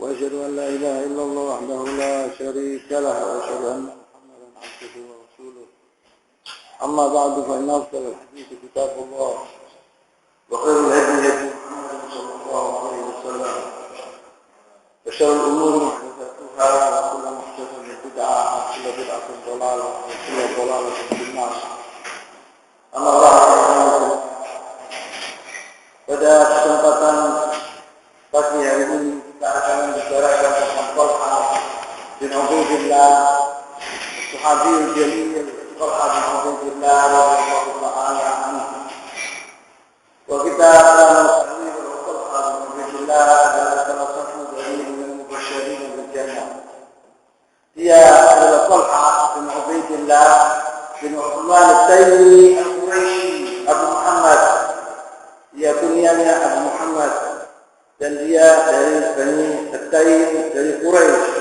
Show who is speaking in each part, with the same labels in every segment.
Speaker 1: وأشهد أن لا إله إلا الله وحده لا شريك له وأشهد أن محمدا عبده ورسوله أما بعد فإن أفضل الحديث كتاب الله وخير الهدي هدي محمد صلى الله عليه وسلم وشر الأمور محدثاتها وكل محدثة بدعة وكل بدعة ضلالة وكل ضلالة في النار. أما بعد pada kesempatan pagi hari ini kita akan membicarakan tentang Talha bin Ubaidillah, Sahabi Jalil Talha bin Ubaidillah radhiyallahu ta'ala anhu. Wa kita akan mengetahui bahwa Talha bin Ubaidillah adalah salah satu dari al-mubasysyirin bil jannah. Dia adalah Talha bin Ubaidillah bin Uthman al-Taymi al-Quraisy Abu Muhammad. Dia kunyanya Abu Muhammad dan dia dari Bani At-Taym dari Quraisy,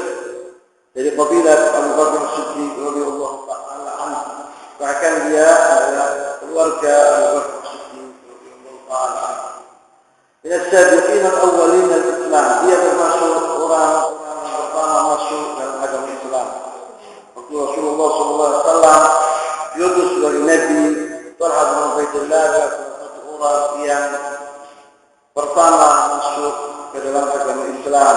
Speaker 1: dari kabilah Abu Bakar As-Siddiq radhiyallahu ta'ala anhu. Bahkan dia adalah keluarga Abu Bakar As-Siddiq radhiyallahu ta'ala anhu. Min as-sabiqin al-awwalin al-Islam. Dia termasuk orang-orang yang pertama masuk dalam agama Islam. Waktu Rasulullah sallallahu alaihi wasallam diutus sebagai nabi, Talha bin Ubaidillah adalah orang yang pertama masuk ke dalam agama Islam.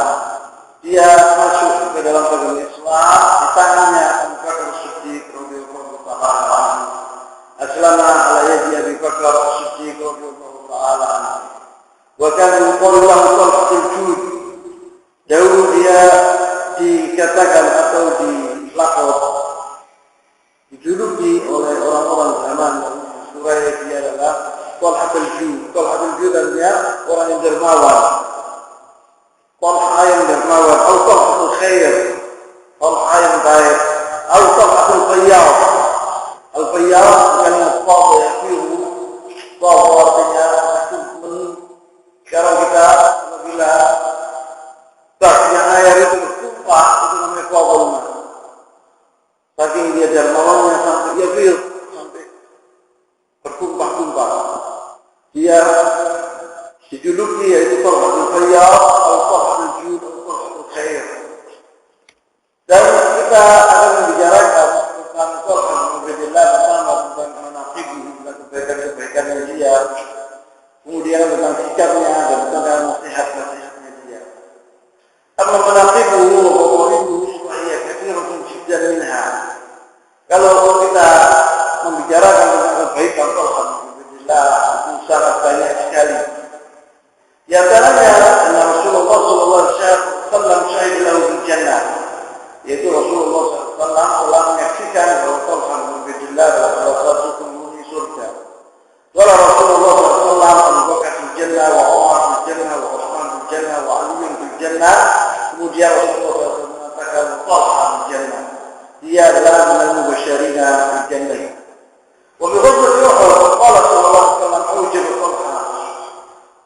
Speaker 1: Dia masuk ke dalam agama Islam di tangannya Abu Bakar As-Siddiq radhiyallahu ta'ala anhu. Aslama ala yadi Abi Bakar As-Siddiq radhiyallahu ta'ala anhu. Wa kana yuqalu lahu Talhatul Jud. Dahulu dia dikatakan atau dilakop, dijuluki oleh orang-orang zaman Quraisy dia adalah Talhatul Jud. Talhatul Jud artinya orang yang dermawan. Talha yang dermawan, atau Talhatul Khair, Talha yang baik, atau Talhatul Fayyad. Al-Fayyad kalimat Talha yang biru, Talha artinya sekarang kita apabila basnya air itu bertumpah, itu namanya Talha. Saking dia dermawannya sampai dia biru, sampai bertumpah-tumpah. Dia dijuluki yaitu Talhatul Fayyad atau Talhatul Jud atau Talhatul Khair. Dan kita akan membicarakan tentang Talha bin Ubaidillah bersama tentang manaqibnya, tentang kebaikan-kebaikannya dia, kemudian tentang sikapnya dan tentang nasihat-nasihatnya dia. Amma manaqibuhu wa mawaliduhu sahih katsiratun jiddan minha. Kalau kita membicarakan tentang kebaikan Talha bin Ubaidillah itu sangat banyak sekali. Di antaranya Rasulullah sallallahu alaihi wasallam syahid lahu bil jannah. Yaitu Rasulullah sallallahu alaihi wasallam telah menyaksikan bahwa Talha bin Ubaidillah adalah salah satu penghuni surga. Qala Rasulullah sallallahu alaihi wasallam Abu Bakar fil jannah wa Umar fil jannah wa Utsman fil jannah wa Ali fil jannah. Kemudian Rasulullah sallallahu mengatakan Talha fil jannah. Dia adalah minal mubasysyirin bil jannah. Wa bi ghazwati Uhud qala sallallahu alaihi wasallam awjib Talha.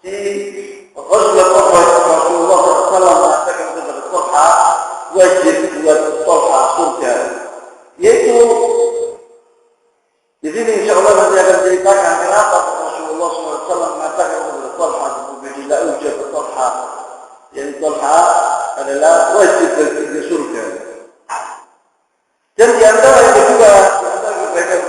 Speaker 1: Di ghazwat Uhud Rasulullah sallallahu mengatakan kepada Talha wajib buat Talha surga. Yaitu di sini insyaallah nanti akan ceritakan kenapa Rasulullah sallallahu mengatakan kepada Talha bin Ubaidillah wajib Talha. Yang Talha adalah wajib bagi surga. Dan di antara yang kedua, di antara kebaikan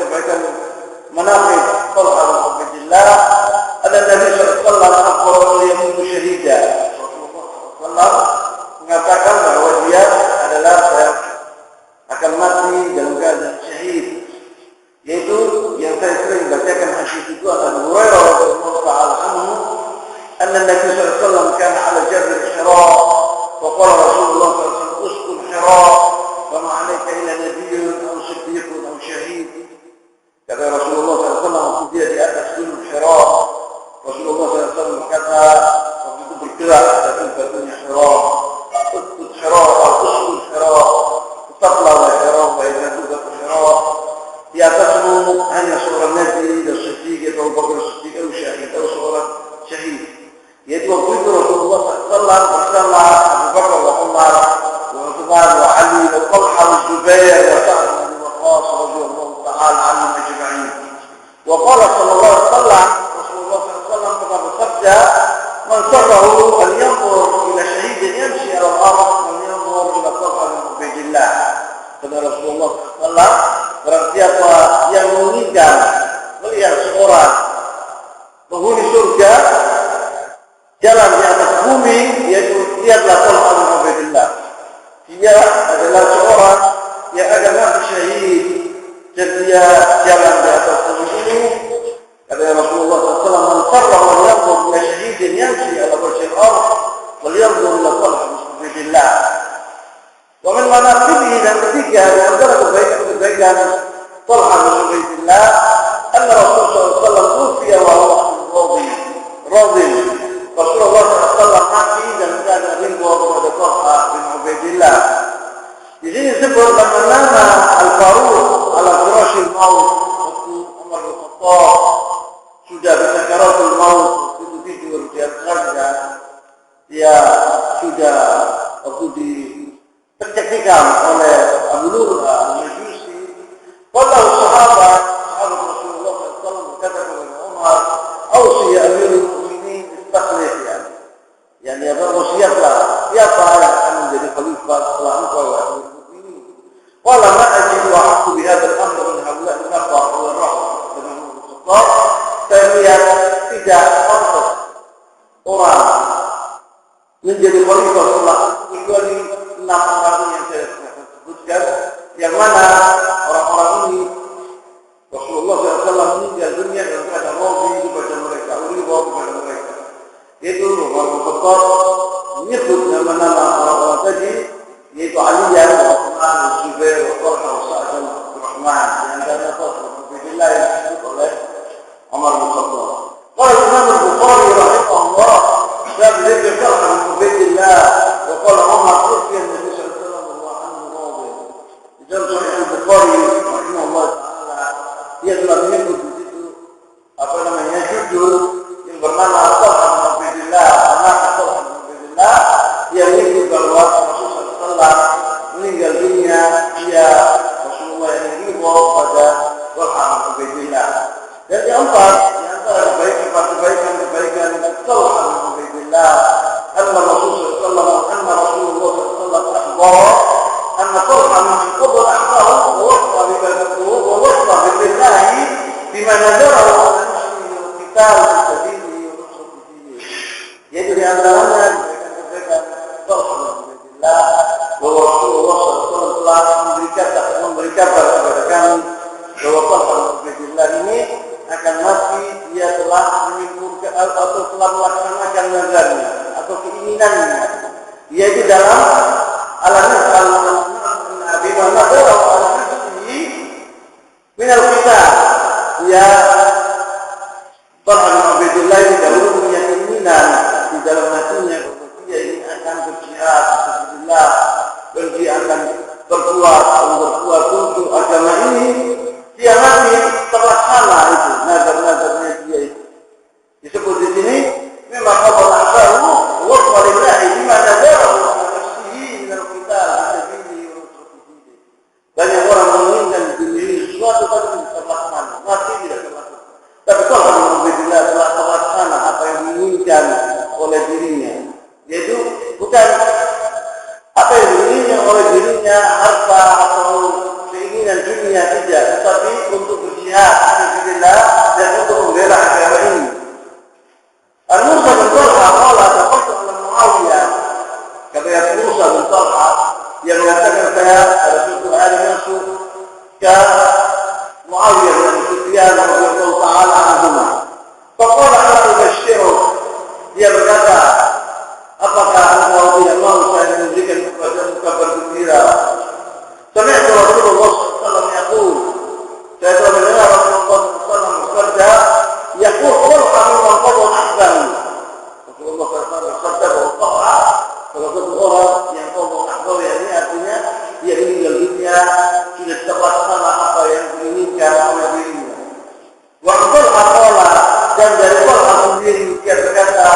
Speaker 1: jalan di atas bumi, yaitu lihatlah Talha bin Ubaidillah. Dia adalah seorang yang akan mati syahid dan dia jalan di atas bumi ini. Kata Rasulullah SAW, "Man sarra wa yanzur ila syahidin yamshi ala wajhil ardh wal yanzur ila Talha bin Ubaidillah." Wa min manaqibihi, dan ketiga di antara kebaikan Talha bin Ubaidillah, anna Rasulullah SAW tufiya wa huwa radin. Rasulullah SAW mati dan keadaan ridho kepada Talha bin Ubaidillah. Di sini disebut nama Al-Faruq ala firashil maut. Waktu Umar bin Khattab sudah sakaratul maut, itu tidur di atasnya, dia sudah waktu ditercekikkan oleh Abu Lurah al-Majusi. Wallahu sahabat Rasulullah SAW berkata kepada Umar, "Ausi ya Amirul Mukminin istakhlif ya." Yani apa wasiatlah siapa yang akan menjadi khalifah setelah engkau ya Amirul Mukminin. Qala ma ajidu ahqqu bi hadzal amr min haula'i an-nafar wa ar-rahl dengan Rasulullah. Saya lihat tidak pantas orang menjadi khalifah setelah kecuali 6 orang yang saya sebutkan, yang mana orang-orang ini Rasulullah SAW meninggal dunia dan keadaan radhi kepada mereka, ridha kepada mereka. Yaitu Umar bin Khattab menyebut nama-nama orang-orang tadi, yaitu Ali, Utsman, Zubair, Talha, Sa'ad bin Rahman, yang antara Talha bin Ubaidillah yang disebut oleh Umar bin Khattab. Qala Imam Al-Bukhari rahimahullah, "Bab dzikr Talha bin Ubaidillah wa qala Umar tufiya Nabi sallallahu alaihi wasallam wa anhu radhi." Dalam Sahih Al-Bukhari rahimahullah taala, dia telah menyebut di situ judul yang bernama Talha bin Ubaidillah, anak Talha bin Ubaidillah, yang menyebut bahwa Rasulullah SAW meninggal dunia, dia Rasulullah yang ridho pada Talha bin Ubaidillah. Dan yang keempat, di antara kebaikan Talha bin Ubaidillah, anna Rasulullah SAW akhbar anna Talha min qabl ahdahu wa wasfa billahi bima nadarahu ala nafsihi kita sendiri untuk diri. Yaitu di antaranya kebaikan Talha bin Ubaidillah bahwa Rasulullah SAW telah memberikan kepada kami bahwa Talha bin Ubaidillah ini akan mati, dia telah menyimpulkan atau telah melaksanakan nazarnya atau keinginannya, yaitu dalam alamnya Nabi Muhammad SAW minal kita, dia Talha bin Ubaidillah ini dahulu punya keinginan di dalam hatinya bahwa dia ini akan berjihad fisabilillah, dan dia akan berbuat untuk agama ini. Dia mati terlaksana itu nazar-nazarnya dia itu. Disebut di sini memang khabar ahbahu wa qalillahi bima nadarahu ala nafsihi min al-qital fisabilillah wa nusratihi. Banyak orang menginginkan dunia ini sesuatu tapi tidak terlaksana, mati tidak terlaksana. Tapi Talha bin Ubaidillah telah terlaksana apa yang diinginkan oleh dirinya, yaitu bukan apa yang diinginkan oleh dirinya, harta atau keinginan dunia, tidak, tetapi untuk berjihad fisabilillah dan untuk membela agama ini. Al-Musa bin Talha qala taqattu ala Muawiyah, kata Musa bin Talha yang mengatakan saya ada suatu hari masuk ke Muawiyah bin Sufyan radhiyallahu taala anhuma. Faqala ana ubashshiru, dia berkata, apakah engkau tidak mau saya memberikan kepadamu kabar gembira? Sami'tu Rasulullah SAW yaqul, saya telah mendengar Rasulullah SAW bersabda, yaqul Talha mimman qada nahbahu. Rasulullah SAW bersabda bahwa Talha salah satu orang yang qada nahbahu, ini artinya dia meninggal dunia sudah terlaksana apa yang diinginkan oleh dirinya. Wa Talha qala, dan dari Talha sendiri dia berkata,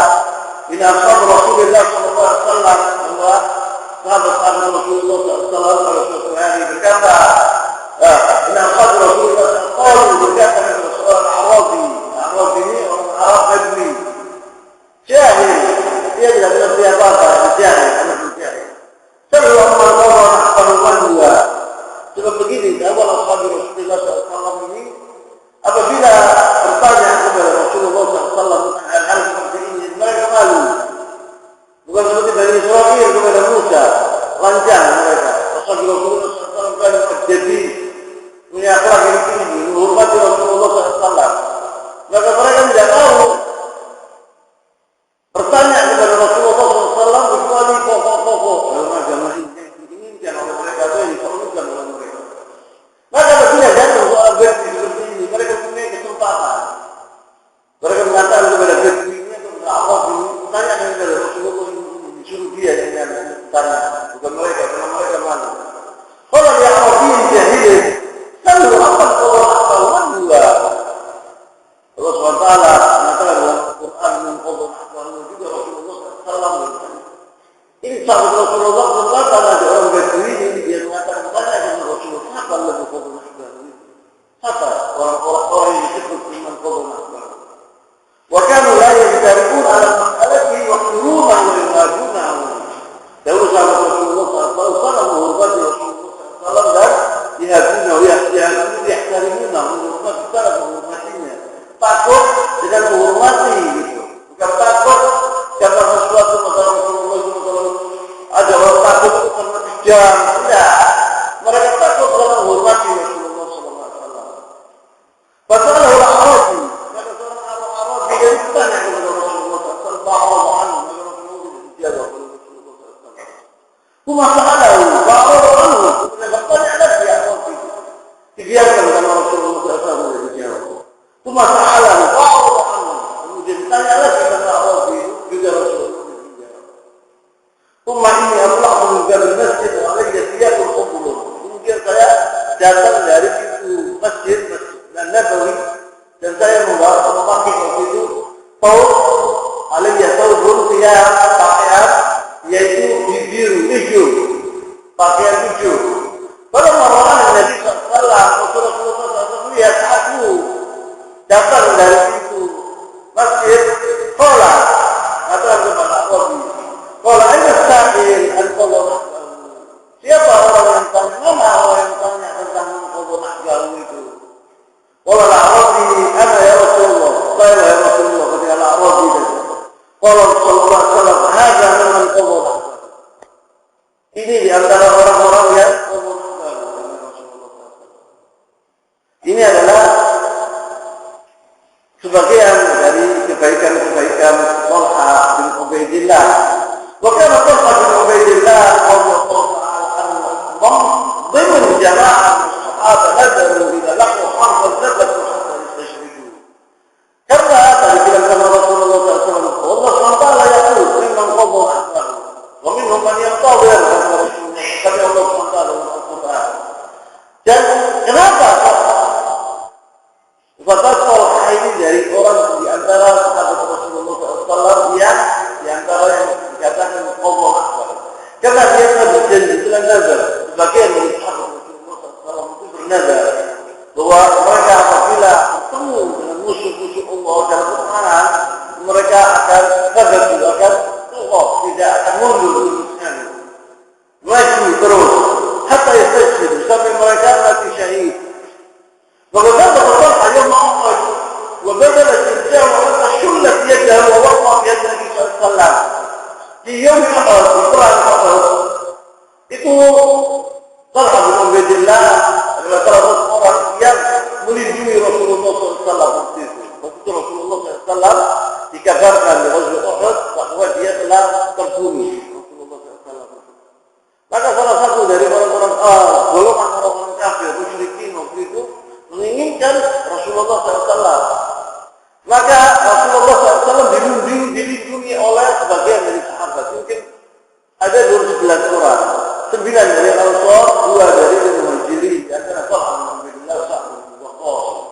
Speaker 1: min ashab Rasulullah SAW, bahwa sahabat Rasulullah SAW pada suatu hari berkata, inna ashab Rasulullah SAW berkata kepada seorang Arabi ini orang Arab Badui, jahil, dia tidak mengerti apa-apa, jahil. Sebelum Allah nahpanukan dua, sebab begini, awal ashab Rasulullah SAW ini apabila bertanya kepada Rasulullah SAW tentang hal-hal seperti ini, mereka malu. tidak tahu bertanya kepada Rasulullah SAW kecuali pokok-pokok dalam agama ini yang diinginkan oleh mereka atau yang diperlukan oleh mereka. Maka ketika datang soal Bedui seperti ini, mereka punya kesempatan. Mereka mengatakan kepada Bedui ini atau kepada Allah ini, tanya kepada Rasulullah ini, disuruh dia yang tanya, bukan mereka, karena mereka malu. Kalau dia Arabiyin jahilin, selalu akan Allah dua. Allah SWT mengatakan dalam Al-Quran mengkodok akbaru juga Rasulullah SAW. Ini sahabat Rasulullah SAW ada orang Bedui ini, dia mengatakan tanya kepada Rasulullah, apa lebih kodok akbaru itu? Apa orang-orang yang disebut dengan kodok akbaru? Wakanu la yajtarikun ala mas'alati wa quruna wa imajunahu. Dahulu sahabat Rasulullah SAW sangat menghormati Rasulullah SAW dan dihaduna wa yahtarimuna menghormati secara menghormatinya. Takut dengan menghormati gitu. Bukan takut karena sesuatu masalah Rasulullah SAW. Ada orang takut itu karena kejam. Tidak. Mereka takut karena menghormati Rasulullah SAW. Masalah Arabi. Karena seorang Arabi dia ditanya kepada Rasulullah SAW. Ba'arabahan. Maka Rasulullah dijaga oleh Rasulullah SAW. Kumasalahu. Ba'arabahan. Kemudian bertanya lagi Arabi. Dibiarkan karena Rasulullah SAW dijawab. Kumasalahu. Ba'arabahan. Kemudian ditanya lagi karena Arabi. Juga Rasulullah dijawab. Umma ini Allah menunggal masjid. Alaiya siyakul qubulun. Kemudian saya datang dari pintu masjid dan Nabawi dan saya memakai waktu itu taub alaiya taubun tiap pakaian yaitu biru hijau pakaian hijau. Pada malam Nabi SAW Rasulullah SAW lihat aku datang dari pintu masjid kola atau kepada Arabi kola ini sahil al-qawah. Siapa orang yang tanya? Mana orang yang tanya tentang qawah nahjalu itu? Qala al-Arabi ana ya Rasulullah. Qala ya Rasulullah ketika al-Arabi tadi. Qala sallallahu alaihi wasallam hadza man qawah. Ini di antara orang-orang yang qawah Rasulullah. Ini adalah sebagian dari kebaikan-kebaikan Talha bin Ubaidillah. Wa kana Talha bin Ubaidillah radhiyallahu ضمن جماعة الصحابة نزلوا إلى لقوا حرب الزبد حتى يستشركوا. كما هذا لكلام كما رسول الله صلى الله عليه وسلم والله سبحانه يقول ممن قضوا أحبه ومنهم من ينتظر كما رسول الله كما الله سبحانه وتعالى. Dan kenapa Fathul ini dari orang di antara sahabat Rasulullah SAW yang di antara yang dikatakan qadha akbar. Karena dia telah berjanji telah nazar sebagian dari sahabat Rasulullah SAW itu bernazar bahwa mereka apabila bertemu dengan musuh-musuh Allah dalam peperangan mereka akan gagal akan tidak akan mundur terusnya maju terus hatta yastashhid sampai mereka mati syahid. Bagaimana betul ayat Muhammad wa badala al-jam wa shullat yadahu wa waqa bi yadi Nabi sallallahu di Yom Ahad di perang Ahad itu Talha bin Ubaidillah adalah salah satu orang yang melindungi Rasulullah SAW waktu itu. Waktu itu Rasulullah SAW dikabarkan di Ghazwat Uhud bahwa dia telah terbunuh Rasulullah SAW. Maka salah satu dari orang-orang golongan orang-orang kafir musyrikin waktu itu menginginkan Rasulullah SAW. Maka Rasulullah SAW dilindungi oleh sebagian dari sahabat. Mungkin ada 12 orang. 9 dari Ansar, 2 dari Muhajirin. Di antara Talha bin Ubaidillah bin Waqqas.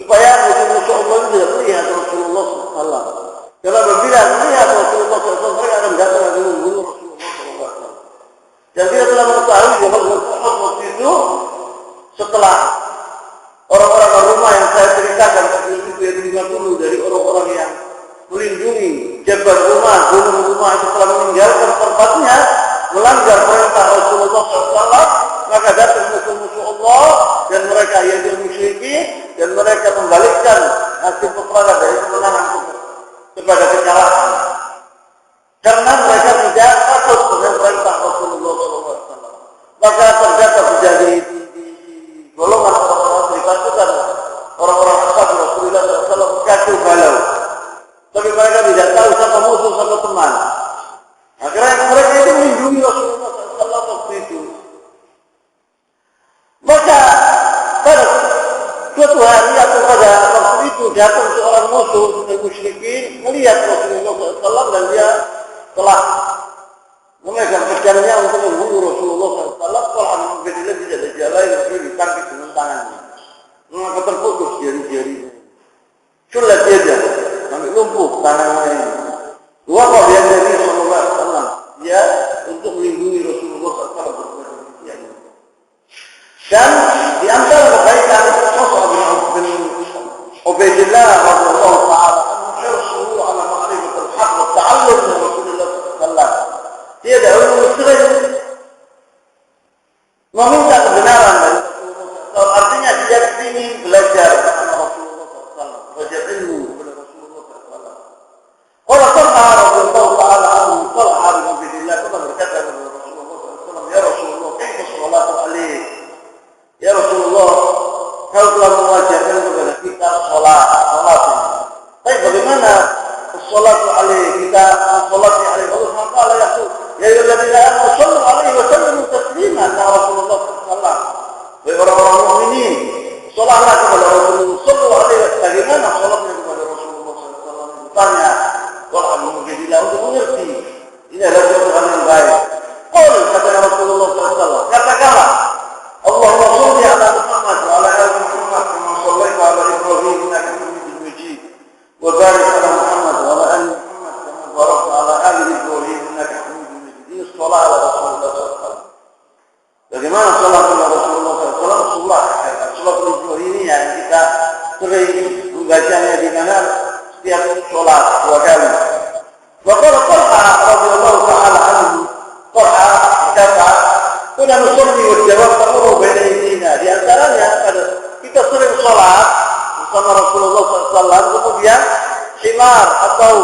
Speaker 1: Supaya musuh-musuh Allah itu tidak melihat Rasulullah SAW. Karena apabila melihat Rasulullah SAW, mereka akan datang dan membunuh Rasulullah SAW. Dan kita telah mengetahui bahwa waktu itu setelah orang-orang rumah yang saya ceritakan tadi itu yang 50 dari orang-orang yang melindungi Jabal Rumah, gunung rumah itu telah meninggalkan tempatnya, melanggar perintah Rasulullah SAW, maka datang musuh-musuh Allah dan mereka yaitu musyrikin dan mereka membalikkan hasil peperangan dari kemenangan kepada kekalahan. Karena mereka tidak takut dengan perintah Rasulullah SAW. Maka terdapat terjadi golongan orang-orang dipasukan orang-orang ashabi Rasulullah SAW jatuh seorang musuh dari musyrikin melihat Rasulullah SAW dan dia telah memegang pedangnya untuk membunuh Rasulullah SAW. Kalau Alhamdulillah tidak ada jalan yang bisa ditangkap dengan tangannya, maka terputus jari-jarinya. Sulit dia sampai lumpuh tangannya ini. Dua kali yang Nabi SAW dia untuk melindungi Rasulullah SAW. Dan di antara kebaikan sosok bin Ubaidillah radhiyallahu ta'ala anhu irsuhu ala ma'rifatil haqq wa ta'allum min Rasulullah sallallahu. Dia dahulu sering meminta kebenaran dari Rasulullah SAW. Artinya dia ingin belajar sama Rasulullah SAW, belajar ilmu kepada Rasulullah SAW. Qala Talha radhiyallahu ta'ala anhu, Talha bin Ubaidillah pernah berkata kepada Rasulullah SAW, ya Rasulullah, kaifa sholatu alaik? Ya Rasulullah, kau telah mengajarkan kepada kita sholat ini. Tapi bagaimana sholat alaih kita, sholat alaih Allah SWT yaitu, ya ayyuhalladzina amanu shallu alaihi wa sallimu taslima, kata Rasulullah SAW. Wahai orang-orang mukminin, sholatlah kepada Rasulullah, shallu alaihi wa sallam. Bagaimana sholatnya kepada Rasulullah SAW? Tanya, kalau Alhamdulillah untuk mengerti. Ini adalah jawaban yang baik. Qul, kata Rasulullah SAW, katakanlah, Allahumma shalli ala Muhammad wa ala ali Muhammad kama shallaita ala Ibrahim innaka Hamidum Majid wa barik ala Muhammad wa ala ali Muhammad kama barakta ala ali Ibrahim innaka Hamidum Majid. Ini salat ala Rasulullah SAW. Bagaimana salat ala Rasulullah SAW? Salat Ibrahim ini yang kita sering membacanya di mana setiap salat dua kali. Wa qala Talha radhiyallahu ta'ala anhu, Talha berkata, kuna nusalli wa jawab ta'uru baina aydina. Di antaranya kita sering sholat bersama Rasulullah SAW, kemudian himar atau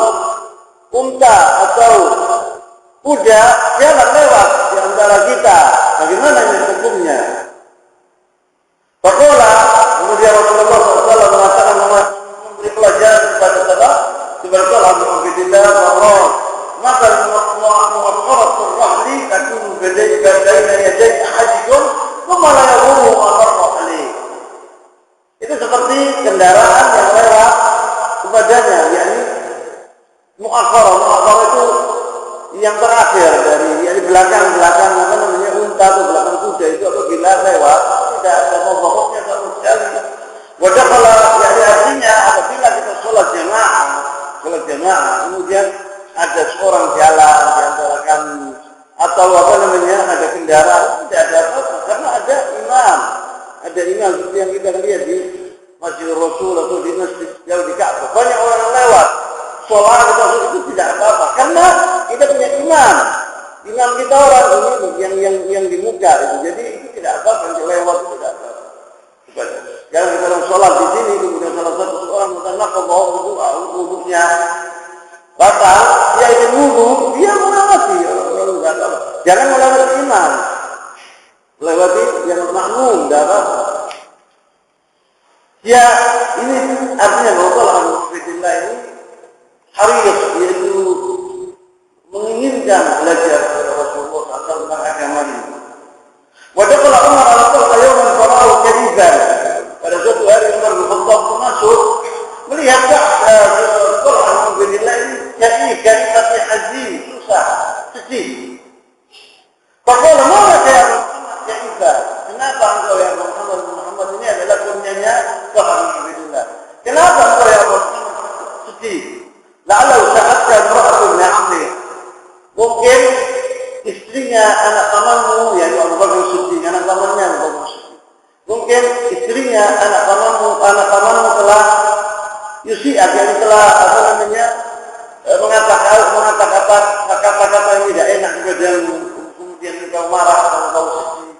Speaker 1: unta atau kuda jalan lewat di antara kita. Bagaimana ini hukumnya? Faqala, kemudian Rasulullah SAW mengatakan memberi pelajaran kepada kita kepada Talha bin Ubaidillah bahwa maka muwaqqaratur rahli takunu baina yaday ahadikum thumma la yadurru ma marra alayh. Itu seperti kendaraan yang lewat kepadanya, yakni muakhkhar itu yang terakhir dari yakni belakang apa namanya unta atau belakang kuda itu apabila lewat tidak ada mogoknya sama sekali. Wadakhala yakni artinya apabila kita sholat jamaah kemudian ada seorang jalan di antara kami atau apa namanya ada kendaraan, tidak ada apa-apa karena ada imam seperti yang kita lihat di Masjidil Rasul atau di masjid jauh di Ka'bah, banyak orang yang lewat sholat itu tidak apa-apa karena kita punya imam kita orang ini yang di muka itu, jadi itu tidak apa-apa, yang lewat itu tidak apa-apa. Jangan kita dalam sholat di sini kemudian salah satu orang mengatakan bahwa wudunya batal, dia ingin wudu, dia melewati. Jangan melewati imam, melewati yang makmum, dapat. Ya, ini artinya bahwa Alhamdulillah ini harus yaitu menginginkan belajar dari Rasulullah SAW tentang agama ini. Wadakala Umar al-Khattab yawman fara'u kadiban. Pada suatu hari Umar bin Khattab masuk melihat Alhamdulillah ini jadi tapi haji susah, sedih. Faqala mana ya Muhammad, kenapa engkau ya Muhammad ini adalah kurnianya Alhamdulillah. Kenapa engkau ya Muhammad sedih? La'allahu sa'atka imra'atun min amri. Mungkin istrinya anak pamanmu, yakni Abu Bakar Siddiq, anak pamannya Abu Bakar Siddiq. Mungkin istrinya anak pamanmu telah yusiat, yang telah apa namanya mengatakan kata-kata yang tidak enak kepadamu, kemudian engkau marah atau engkau sedih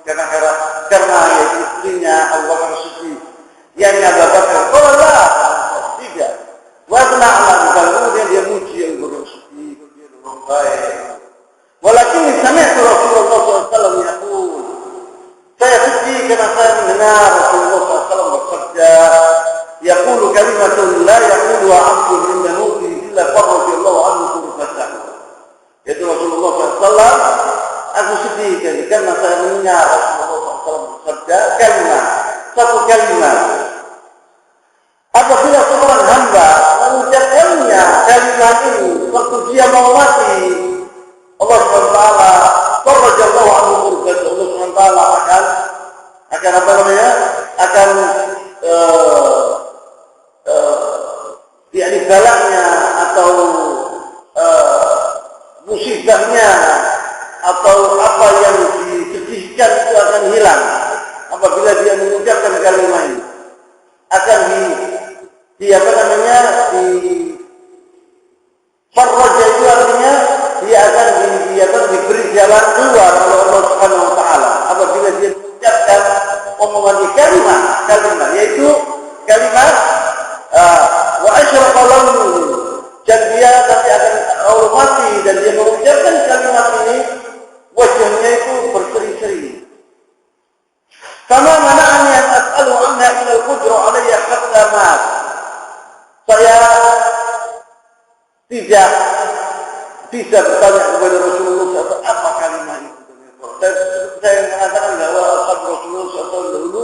Speaker 1: karena yaitu istrinya Abu Bakar Siddiq, yang Abu Bakar Allah tidak. Wazna Allah kemudian dia muji Abu Bakar Siddiq, dia orang baik. Walakin sami'tu Rasulullah SAW yaqul, saya sedih karena saya mendengar Rasulullah SAW bersabda, yaqulu kalimatun la yaquluha 'abdun min manuti illa farrajallahu anhu kurbatahu. Yaitu Rasulullah SAW, aku sedih karena saya mendengar Rasulullah SAW bersabda satu kalimat. Apabila seorang seorang hamba mengucapkannya kalimat ini waktu dia mau mati, Allah SWT Rajallahu anhu Allah SWT akan apa namanya? Akan yakni balaknya atau musibahnya atau apa yang disedihkan itu akan hilang apabila dia mengucapkan kalimat ini. Akan di apa namanya? Di farraja itu artinya dia akan diberi jalan keluar oleh Allah Subhanahu wa taala apabila dia mengucapkan omongan kalimat yaitu kalimat wa asyraqa launuhu, dan dia nanti akan Allah mati dan dia mengucapkan kalimat ini wajahnya itu berseri-seri. Kama mana'ani an as'alu anha ila al-qudra alayya hatta mat. Saya tidak bisa bertanya kepada Rasulullah SAW apa kalimat itu. Saya mengatakan bahwa Rasulullah SAW dahulu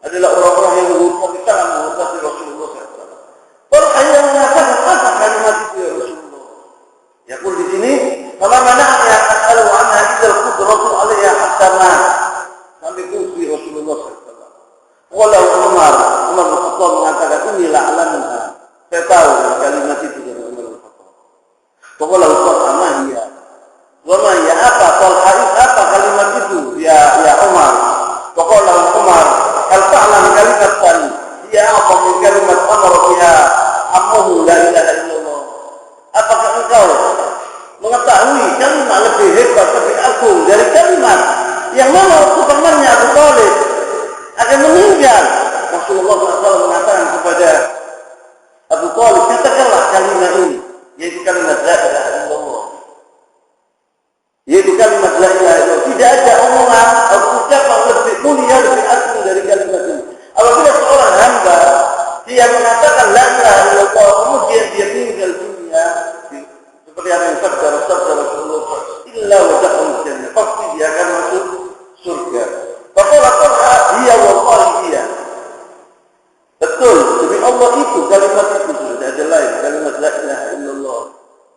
Speaker 1: adalah orang-orang yang menghormati sangat menghormati Rasulullah SAW. Orang hanya mengatakan apa kalimat itu ya Rasulullah. Ya pun di sini kama mana'ani an as'alu anha ila al-qudra alayya hatta mat. Sampai kufi Rasulullah SAW. Walau Umar bin Khattab mengatakan inilah alamnya. Saya tahu kalimat itu dari Umar bin Khattab. Walau Talha dia. Wama ya apa Talha apa kalimat itu? Ya Umar. Walau Umar hal ta'lam kalimatan dia apa kalimat amar biha ammuhu la ilaha illallah. Apakah engkau mengetahui kalimat lebih hebat lebih agung dari kalimat yang mana waktu temannya Abu Thalib akan meninggal? Rasulullah SAW mengatakan kepada Abu Thalib, katakanlah kalimat ini, yaitu kalimat la ilaha illallah. Yaitu kalimat la ilaha illallah. Tidak ada omongan atau ucapan lebih mulia lebih agung dari kalimat ini. Apabila seorang hamba dia mengatakan la ilaha illallah kemudian dia meninggal dunia, seperti yang sabda Rasulullah illa wa dakhul jannah, pasti dia akan masuk surga. Faqala Talha hiya wallahi hiya. Betul, demi Allah itu kalimat itu sudah ada lain kalimat la ilaha illallah.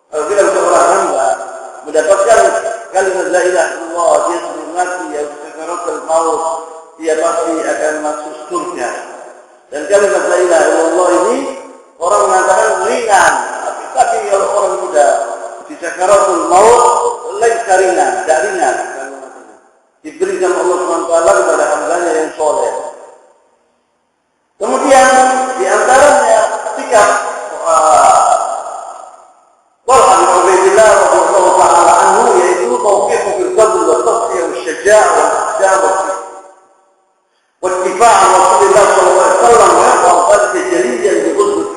Speaker 1: Apabila seorang hamba mendapatkan kalimat la ilaha illallah dia sudah mati ya sakaratul maut, dia pasti akan masuk surga. Dan kalimat la ilaha illallah ini orang mengatakan ringan, tapi kalau orang sudah di sakaratul maut laisa ringan, tidak ringan. Diberikan Allah SWT kepada hambanya yang soleh. Kemudian di antaranya sikap Talha bin Ubaidillah radhiyallahu ta'ala anhu yaitu tawqifu bil fadl wa tadhiya wa syajaa' wa ihtimal wa ittiba' Rasulullah sallallahu alaihi wasallam wa qadhi jaliyan bi ghusl.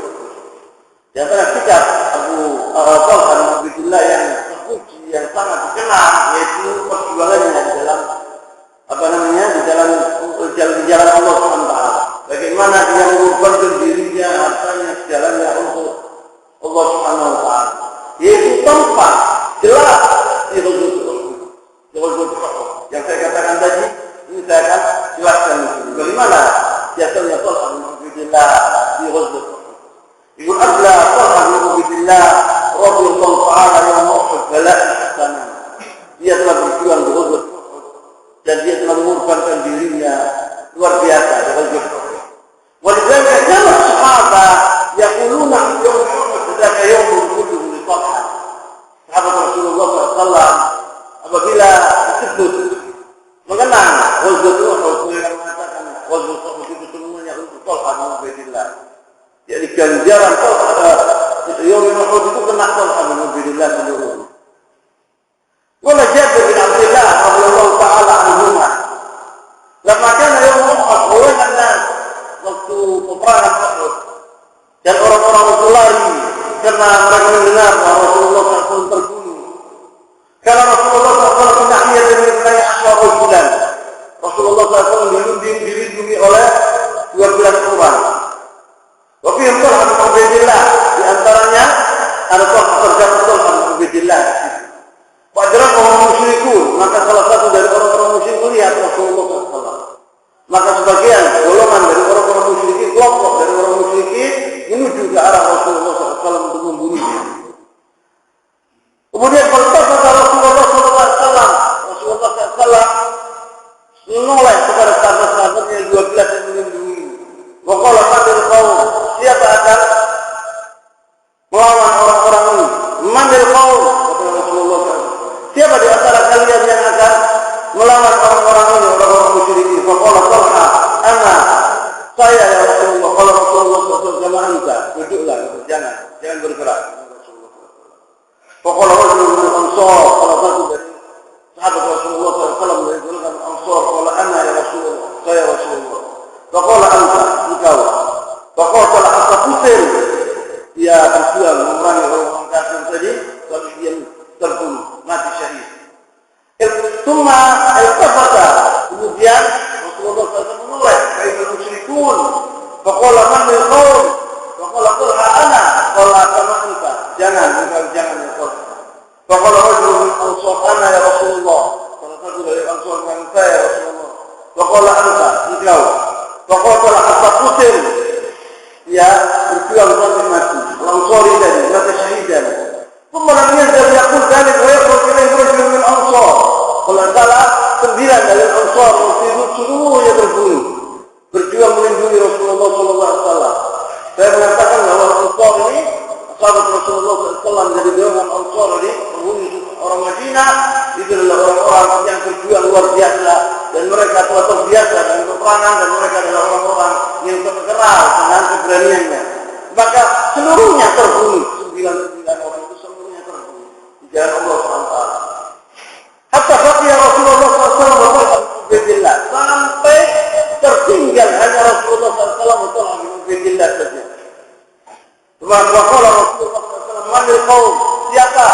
Speaker 1: Di antara sikap Talha bin Ubaidillah yang terpuji yang sangat dikenal yaitu perjuangannya di dalam di jalan Allah SWT. Bagaimana dia mengorbankan dirinya, hartanya, sejalannya untuk Allah SWT. Yaitu tempat jelas di Ghazwatul Uhud. Yang saya katakan tadi, ini saya akan jelaskan itu. Bagaimana jasanya Talha bin Ubaidillah di Ghazwatul Uhud. Ibu Abla Talha bin Ubaidillah radhiyallahu ta'ala yang Uhud bala'an hasanah. Dia telah berjuang di Ghazwatul Uhud dan dia telah mengorbankan dirinya luar biasa di Ghazwatul Uhud. Walidzalika kana sahabat yaquluna yawm Uhud dzaka yawmul kulluhu li Talha. Sahabat Rasulullah SAW apabila disebut mengenang Ghazwatul Uhud mereka mengatakan Ghazwatul Uhud itu semuanya untuk Talha bin Ubaidillah. Jadi ganjaran Talha yawm Uhud itu kena Talha bin Ubaidillah seluruhnya. Wala Jabir bin Abdullah radhiyallahu ta'ala anhuma. Lama kana yawm Uhud awalnya waktu peperangan Uhud dan orang-orang itu lari karena mereka mendengar bahwa Rasulullah SAW terbunuh. Karena Rasulullah SAW menahiyah dari wilayah Asy'ar bulan. Rasulullah SAW dilindungi oleh 12 orang. Wa fihim Talha bin Ubaidillah, di antaranya ada terdapat Talha bin Ubaidillah. Wajarah kaum musyrikun, maka salah satu dari orang-orang musyrik melihat Rasulullah SAW. Maka sebagian golongan dari orang-orang musyrikin, kelompok dari orang musyrikin menuju duduklah, jangan bergerak. Faqala rajulun min al-ansar, salah satu dari sahabat Rasulullah SAW dari golongan Ansar, qala ana ya Rasulullah, saya Rasulullah. Faqala anta, engkau. Faqala hatta qutil. Dia berjuang memerangi orang-orang kafir tadi, lalu dia terbunuh, mati syahid. Tsumma iltafata, kemudian Rasulullah SAW menoleh, kaifal musyrikun. Faqala man lil qaum? Faqala qul ana, qala kama anta. Jangan ya qul. Faqala rajulun min ansar ana ya Rasulullah. Salah satu dari ansar yang saya Rasulullah. Faqala anta, engkau. Faqala hatta qutil. Dia berjuang sampai mati. Al-Ansari tadi, mati syahidan. Kemudian dia yaqul dzalik wa yaqul ilayhi rajulun min ansar. Kalau salah 9 dari Ansar waktu itu seluruhnya terbunuh. Berjuang melindungi Rasulullah SAW. Saya mengatakan bahwa Ansar ini, sahabat Rasulullah SAW dari golongan Ansar ini, penghuni orang Madinah, itu adalah orang-orang yang berjuang luar biasa. Dan mereka telah terbiasa dengan peperangan, dan mereka adalah orang-orang yang terkenal dengan keberaniannya. Maka seluruhnya terbunuh. 99 orang itu seluruhnya terbunuh di jalan Allah SWT. Hatta baqiya Rasulullah SAW wa Ubaidillah, sampai tertinggal hanya Rasulullah SAW wa Ubaidillah saja. Maka qala Rasulullah SAW, man lil qaum? Siapa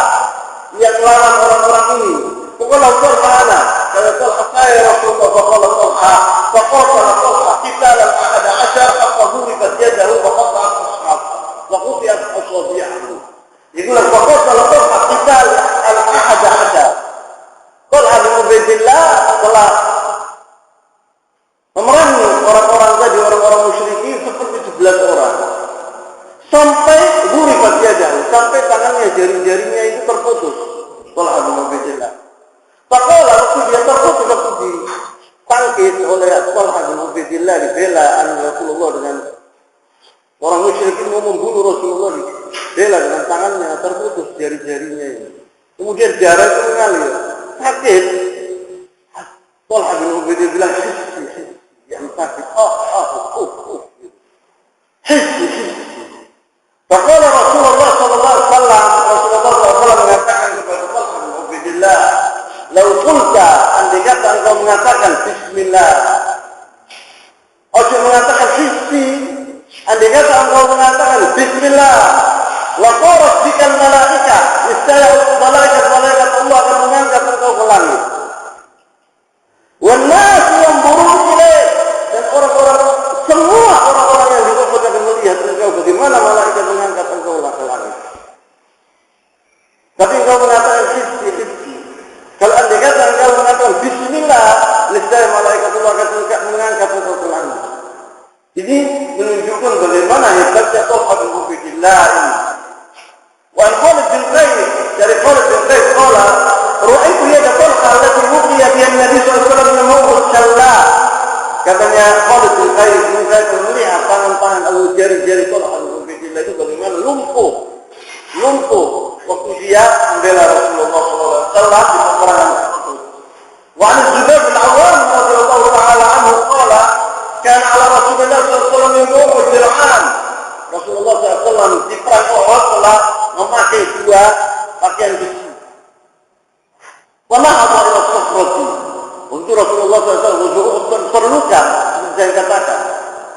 Speaker 1: yang melarang orang-orang ini? Qala Talha, kata Talha, saya Rasulullah. Qala Talha, faqala Talha qital al-11 hatta dhuribat yadahu wa qata'at ashab wa qutiat asabi'ahu. Itulah faqala Talha qital al-11. Talha bin Ubaidillah telah memerangi orang-orang tadi, orang-orang musyrikin seperti 11 orang. Sampai dhuribat yadahu, sampai tangannya, jari-jarinya itu terputus. Talha bin Ubaidillah. Faqala waktu dia terputus, waktu ditangkis oleh Talha bin Ubaidillah, dibela Rasulullah dengan orang musyrikin mau membunuh Rasulullah, dibela dengan tangannya terputus jari-jarinya ini. Kemudian darah itu mengalir. Sakit. Talha bin Ubaidillah bilang, yang sakit. Faqala Rasulullah sallallahu alaihi wasallam, Rasulullah SAW mengatakan kepada Talha bin Ubaidillah, "Lau qulta, andai kata engkau mengatakan bismillah." Ojo mengatakan sisi, andai kata engkau mengatakan bismillah, la qarat bikal malaika, niscaya malaikat Allah akan mengangkat engkau ke langit. Wan nas yanzurun ilaik, dan semua orang-orang yang hidup akan melihat engkau bagaimana malaikat mengangkat engkau ke langit. Tapi engkau mengatakan sisi. Kalau andai kata engkau mengatakan bismillah, niscaya malaikat Allah akan mengangkat engkau ke langit. Ini menunjukkan bagaimana hebatnya Talha bin Ubaidillah ini. Wa Khalid bin Zaid, dari Khalid bin Zaid qala, "Ra'aitu yada Talha allati wuqiya biha Nabi sallallahu alaihi wasallam mawqut sallah." Katanya Khalid bin Zaid, saya melihat tangan-tangan atau jari-jari Talha bin Ubaidillah itu bagaimana lumpuh waktu dia membela Rasulullah sallallahu alaihi wasallam di peperangan Uhud. Wa an Zubair bin Awwam radhiyallahu ta'ala anhu qala, "Kana 'ala Rasulillah sallallahu alaihi wasallam yawmul dir'an." Rasulullah SAW di perang Uhud telah memakai 2 pakaian besi. Wala apa ila safrati. Untuk Rasulullah SAW terluka, seperti saya katakan.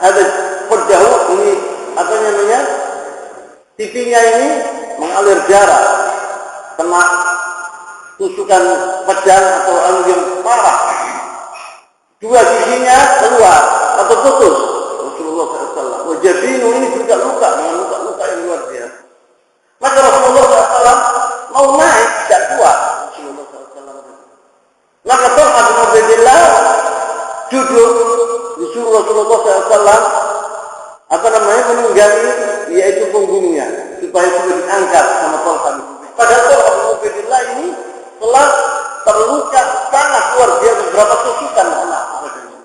Speaker 1: Ada perjauh ini, apa namanya? Pipinya ini mengalir darah, kena tusukan pedang atau anu yang parah. 2 sisinya keluar atau putus. Rasulullah SAW. Wajabinu ini juga luka dengan luka-luka yang luar biasa. Maka Rasulullah SAW mau naik tidak kuat. Rasulullah SAW. Maka Talha bin Ubaidillah duduk disuruh Rasulullah SAW menunggangi, yaitu punggungnya supaya sudah diangkat sama Talha bin Ubaidillah. Padahal Talha bin Ubaidillah ini telah terluka sangat luar biasa, beberapa tusukan kena kepadanya.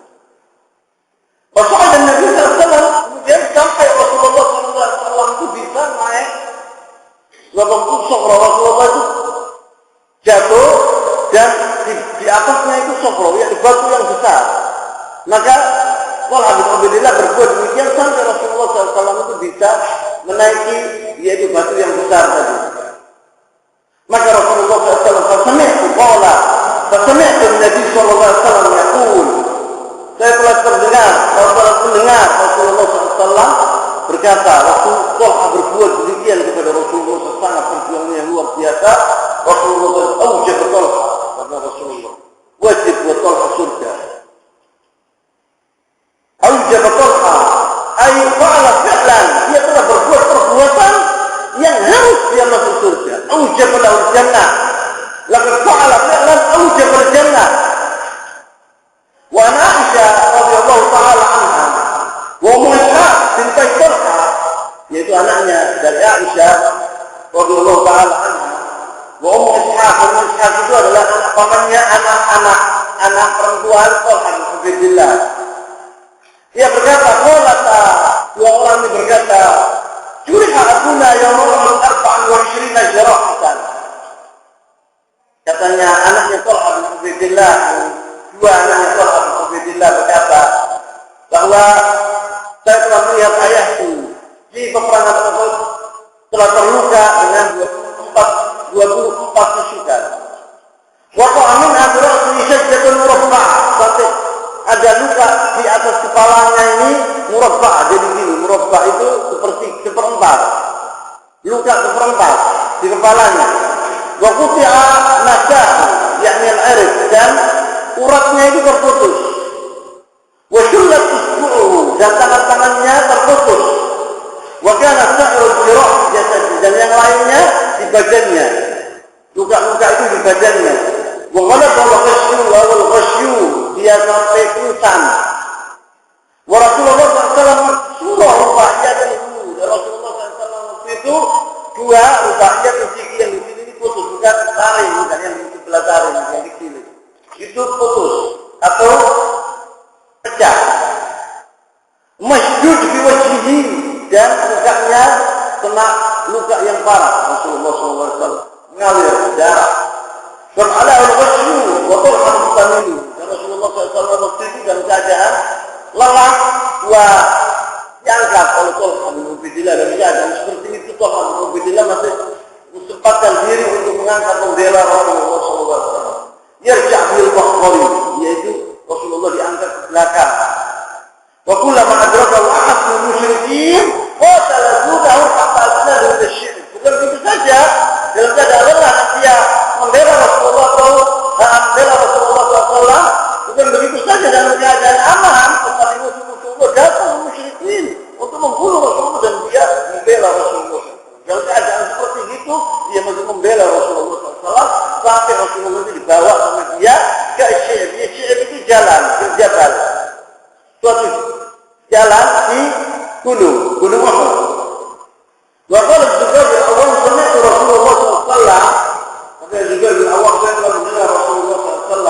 Speaker 1: Rasulullah Nabi SAW kemudian sampai Rasulullah SAW itu bisa naik lubang tusuk. Rasulullah itu jatuh dan di atasnya itu sokro, yaitu batu yang besar. Maka Talha bin Ubaidillah berbuat demikian sampai Rasulullah SAW itu bisa menaiki yaitu batu yang besar tadi. Maka Rasulullah SAW fasami'tu Nabi SAW yaqul, saya telah mendengar Rasulullah SAW berkata, Rasulullah berbuat demikian kepada Rasulullah SAW, sangat perjuangannya luar biasa. Rasulullah SAW Talha, karena Rasulullah wajib buat Talha surga. Aujab Talha ay fa'ala fi'lan, dia telah berbuat perbuatan yang harus dia masuk surga. Aujab lahu jannah, laqad fa'ala fi'lan aujab al-jannah. Wa Aisyah radhiyallahu ta'ala anha wa Muhammad binti Talha, yaitu anaknya dari Aisyah radhiyallahu ta'ala anha. Wa Ishaq itu adalah anak pamannya, anak perempuan Talha bin Ubaidillah. Dia berkata, dua orang ini berkata, juriha abuna yawmal 24 jarahatan. Katanya anaknya Talha bin Ubaidillah, dua anaknya Talha bin Ubaidillah berkata bahwa saya telah melihat ayahku di peperangan tersebut telah terluka dengan 24 tusukan. Wa amin adra'u sajdatun murabba'ah, sampai ada luka di atas kepalanya ini murabba'ah, jadi gini, murabba'ah itu seperti seperempat. Luka seperempat di kepalanya. Wa quti'a nasah, yakni al-arif, dan uratnya itu terputus. Wa shullat usbu'uhu, dan tangan-tangannya terputus. Wa kana sa'irul jirah jasadi, dan yang lainnya di badannya. Luka-luka itu di badannya. Wa ghalaba al-ghashyu, dia sampai pingsan. Wa Rasulullah SAW surah rubaiyah dulu. Rasulullah SAW itu dua rubaiyah sisi yang di sini putus, bukan taring, bukan yang di sebelah taring, yang di sini. Itu putus atau pecah. Masjud di wajhihi, dan lukanya kena luka yang parah. Rasulullah SAW mengalir darah. Dan ala al-ghashyu wa Talha mustamilu. Dan Rasulullah SAW waktu itu dalam keadaan lelah, diangkat oleh Talha bin Ubaidillah, dan keadaan seperti itu Talha bin Ubaidillah masih menyempatkan diri untuk mengangkat membela Rasulullah SAW. Yarja' bil Bukhari, yaitu Rasulullah diangkat ke belakang. Wa kullama adraka ahad min musyrikin qatala dunahu hatta asnadu bisyirk. Bukan begitu saja, dalam keadaan lelah dia membela Rasulullah SAW, bukan begitu saja dalam keadaan aman, tetapi musuh-musuh datang musyrikin untuk membunuh Rasulullah, dan dia membela Rasulullah. Dalam keadaan seperti itu, dia masih membela Rasulullah SAW sampai Rasulullah itu dibawa sama dia ke Syekh. Syekh itu jalan, ke jabal, suatu jalan di gunung Uhud. Waqala Zubair bin Awwam sami'tu Rasulullah SAW, maka Zubair bin Awwam saya telah mendengar Rasulullah SAW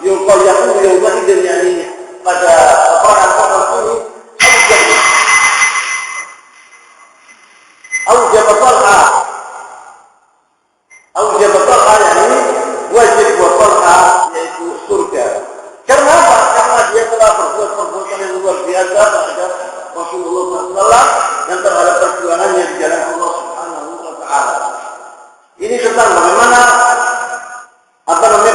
Speaker 1: yaqulu yawma idzin, yakni pada peperangan ini, aujab Talha, yakni wajib buat Talha, yaitu surga. Karena apa? Karena dia telah berbuat perbuatan yang luar biasa terhadap Rasulullah SAW dan terhadap perjuangannya di jalan Allah Subhanahu wa Ta'ala. Ini tentang bagaimana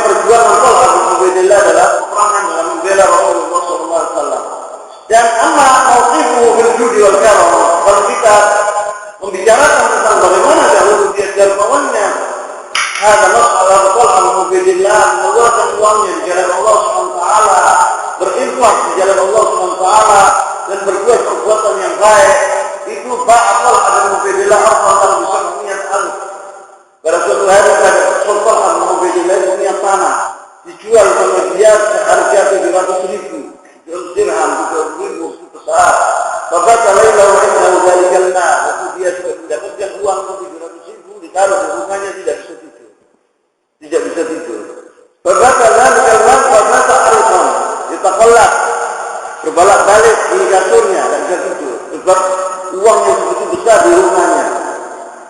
Speaker 1: perjuangan Talha bin Ubaidillah dalam peperangan dalam membela Rasulullah SAW. Dan amma mauqifuhu bil judi wal karam, kalau kita membicarakan tentang bagaimana dahulu dia dermawannya, ada masalah Talha bin Ubaidillah mengeluarkan uangnya di jalan Allah Subhanahu wa Ta'ala, berinfak di jalan Allah Subhanahu wa Ta'ala, dan berbuat perbuatan yang baik, itu ba'atal bin Ubaidillah afdal bi 700,000. Pada suatu hari pada Talha bin Ubaidillah punya tanah dijual sama dia seharga 700,000 dirham, 700,000 besar. Maka kalau innahu dzalikal mal, waktu dia sudah mendapatkan uang 700,000 ditaruh di rumahnya, tidak bisa tidur. Maka dzalikal mal fabata arqan, ditaqallab, berbalak-balik di kasurnya, dan bisa tidur. Sebab uang yang begitu besar di rumahnya.